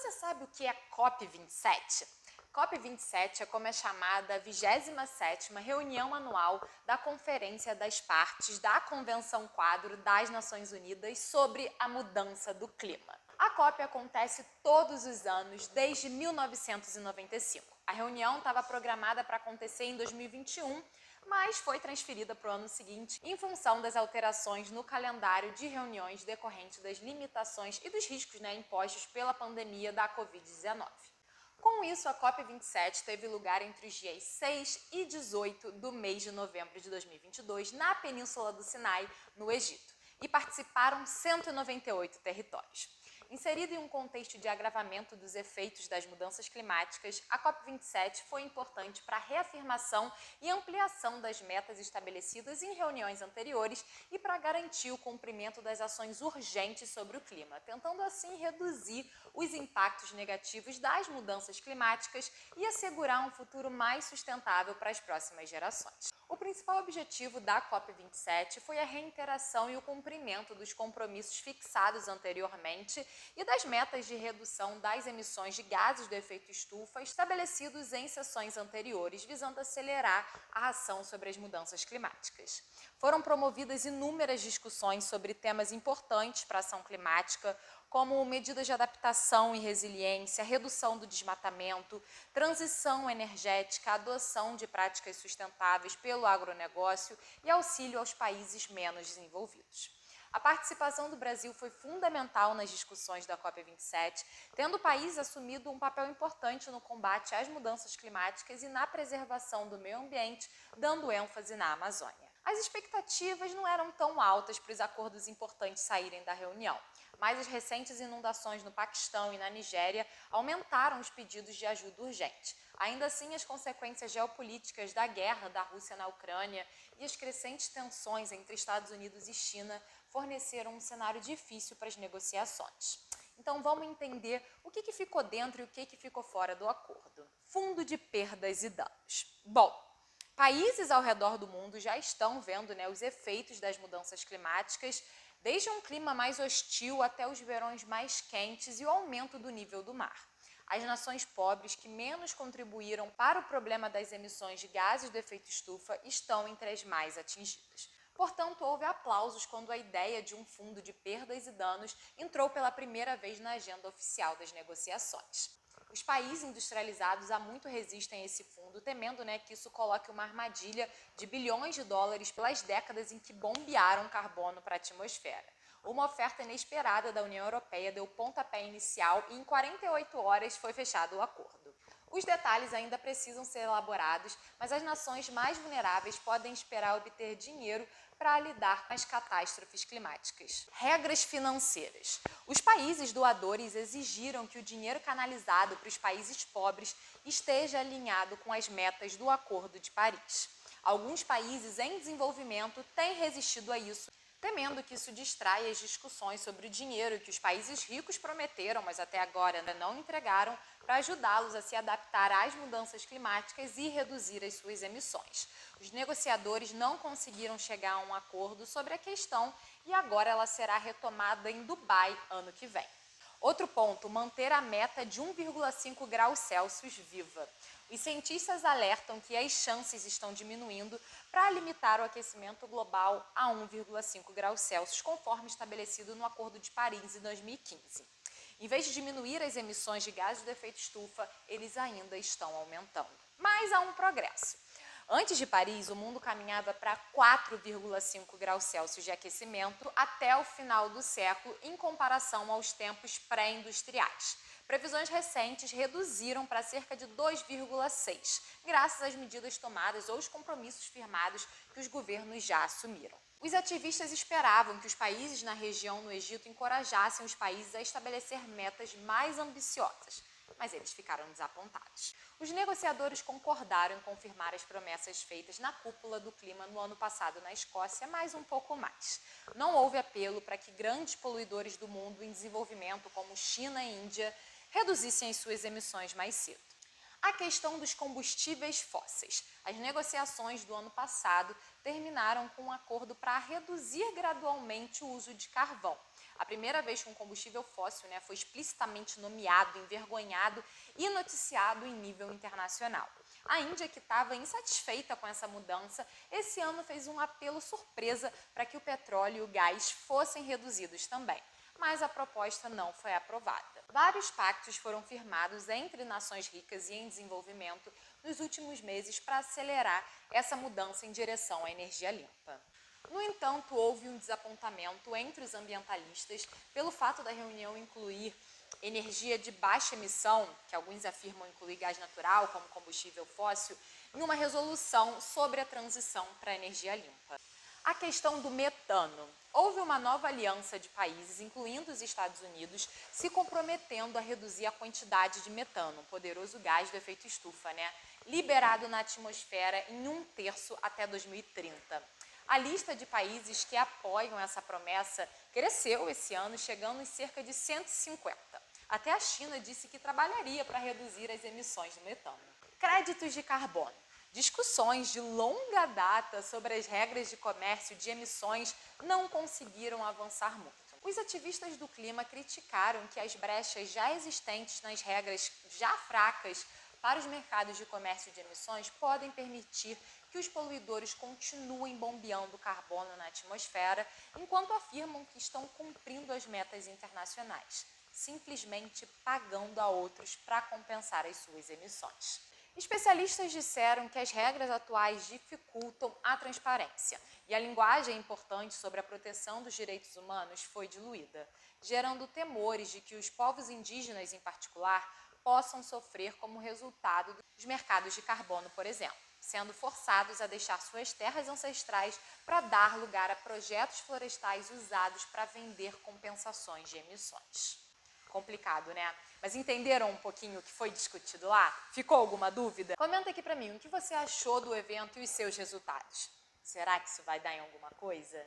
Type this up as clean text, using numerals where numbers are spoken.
você sabe o que é COP27? COP27 é como é chamada a 27ª reunião anual da Conferência das Partes da Convenção Quadro das Nações Unidas sobre a Mudança do Clima. A COP acontece todos os anos desde 1995. A reunião estava programada para acontecer em 2021, mas foi transferida para o ano seguinte em função das alterações no calendário de reuniões decorrentes das limitações e dos riscos impostos pela pandemia da Covid-19. Com isso, a COP27 teve lugar entre os dias 6 e 18 do mês de novembro de 2022 na Península do Sinai, no Egito, e participaram 198 territórios. Inserida em um contexto de agravamento dos efeitos das mudanças climáticas, a COP27 foi importante para a reafirmação e ampliação das metas estabelecidas em reuniões anteriores e para garantir o cumprimento das ações urgentes sobre o clima, tentando assim reduzir os impactos negativos das mudanças climáticas e assegurar um futuro mais sustentável para as próximas gerações. O principal objetivo da COP27 foi a reiteração e o cumprimento dos compromissos fixados anteriormente e das metas de redução das emissões de gases do efeito estufa estabelecidos em sessões anteriores, visando acelerar a ação sobre as mudanças climáticas. Foram promovidas inúmeras discussões sobre temas importantes para a ação climática, como medidas de adaptação e resiliência, redução do desmatamento, transição energética, adoção de práticas sustentáveis pelo agronegócio e auxílio aos países menos desenvolvidos. A participação do Brasil foi fundamental nas discussões da COP27, tendo o país assumido um papel importante no combate às mudanças climáticas e na preservação do meio ambiente, dando ênfase na Amazônia. As expectativas não eram tão altas para os acordos importantes saírem da reunião, mas as recentes inundações no Paquistão e na Nigéria aumentaram os pedidos de ajuda urgente. Ainda assim, as consequências geopolíticas da guerra da Rússia na Ucrânia e as crescentes tensões entre Estados Unidos e China forneceram um cenário difícil para as negociações. Então vamos entender o que ficou dentro e o que ficou fora do acordo. Fundo de perdas e danos. Bom, países ao redor do mundo já estão vendo os efeitos das mudanças climáticas, desde um clima mais hostil até os verões mais quentes e o aumento do nível do mar. As nações pobres que menos contribuíram para o problema das emissões de gases do efeito estufa estão entre as mais atingidas. Portanto, houve aplausos quando a ideia de um fundo de perdas e danos entrou pela primeira vez na agenda oficial das negociações. Os países industrializados há muito resistem a esse fundo, temendo que isso coloque uma armadilha de bilhões de dólares pelas décadas em que bombearam carbono para a atmosfera. Uma oferta inesperada da União Europeia deu pontapé inicial e em 48 horas foi fechado o acordo. Os detalhes ainda precisam ser elaborados, mas as nações mais vulneráveis podem esperar obter dinheiro para lidar com as catástrofes climáticas. Regras financeiras. Os países doadores exigiram que o dinheiro canalizado para os países pobres esteja alinhado com as metas do Acordo de Paris. Alguns países em desenvolvimento têm resistido a isso, temendo que isso distraia as discussões sobre o dinheiro que os países ricos prometeram, mas até agora ainda não entregaram, para ajudá-los a se adaptar às mudanças climáticas e reduzir as suas emissões. Os negociadores não conseguiram chegar a um acordo sobre a questão e agora ela será retomada em Dubai ano que vem. Outro ponto, manter a meta de 1,5 graus Celsius viva. Os cientistas alertam que as chances estão diminuindo para limitar o aquecimento global a 1,5 graus Celsius, conforme estabelecido no Acordo de Paris em 2015. Em vez de diminuir as emissões de gases do efeito estufa, eles ainda estão aumentando. Mas há um progresso. Antes de Paris, o mundo caminhava para 4,5 graus Celsius de aquecimento até o final do século, em comparação aos tempos pré-industriais. Previsões recentes reduziram para cerca de 2,6, graças às medidas tomadas ou os compromissos firmados que os governos já assumiram. Os ativistas esperavam que os países na região no Egito encorajassem os países a estabelecer metas mais ambiciosas, mas eles ficaram desapontados. Os negociadores concordaram em confirmar as promessas feitas na cúpula do clima no ano passado na Escócia, mas um pouco mais. Não houve apelo para que grandes poluidores do mundo em desenvolvimento, como China e Índia, reduzissem as suas emissões mais cedo. A questão dos combustíveis fósseis. As negociações do ano passado terminaram com um acordo para reduzir gradualmente o uso de carvão. A primeira vez que um combustível fóssil, né, foi explicitamente nomeado, envergonhado e noticiado em nível internacional. A Índia, que estava insatisfeita com essa mudança, esse ano fez um apelo surpresa para que o petróleo e o gás fossem reduzidos também. Mas a proposta não foi aprovada. Vários pactos foram firmados entre nações ricas e em desenvolvimento nos últimos meses para acelerar essa mudança em direção à energia limpa. No entanto, houve um desapontamento entre os ambientalistas pelo fato da reunião incluir energia de baixa emissão, que alguns afirmam incluir gás natural como combustível fóssil, em uma resolução sobre a transição para a energia limpa. A questão do metano. Houve uma nova aliança de países, incluindo os Estados Unidos, se comprometendo a reduzir a quantidade de metano, poderoso gás do efeito estufa, liberado na atmosfera em 1/3 até 2030. A lista de países que apoiam essa promessa cresceu esse ano, chegando em cerca de 150. Até a China disse que trabalharia para reduzir as emissões do metano. Créditos de carbono. Discussões de longa data sobre as regras de comércio de emissões não conseguiram avançar muito. Os ativistas do clima criticaram que as brechas já existentes nas regras já fracas para os mercados de comércio de emissões podem permitir que os poluidores continuem bombeando carbono na atmosfera, enquanto afirmam que estão cumprindo as metas internacionais, simplesmente pagando a outros para compensar as suas emissões. Especialistas disseram que as regras atuais dificultam a transparência e a linguagem importante sobre a proteção dos direitos humanos foi diluída, gerando temores de que os povos indígenas, em particular, possam sofrer como resultado dos mercados de carbono, por exemplo, sendo forçados a deixar suas terras ancestrais para dar lugar a projetos florestais usados para vender compensações de emissões. Complicado, né? Mas entenderam um pouquinho o que foi discutido lá? Ficou alguma dúvida? Comenta aqui pra mim o que você achou do evento e os seus resultados. Será que isso vai dar em alguma coisa?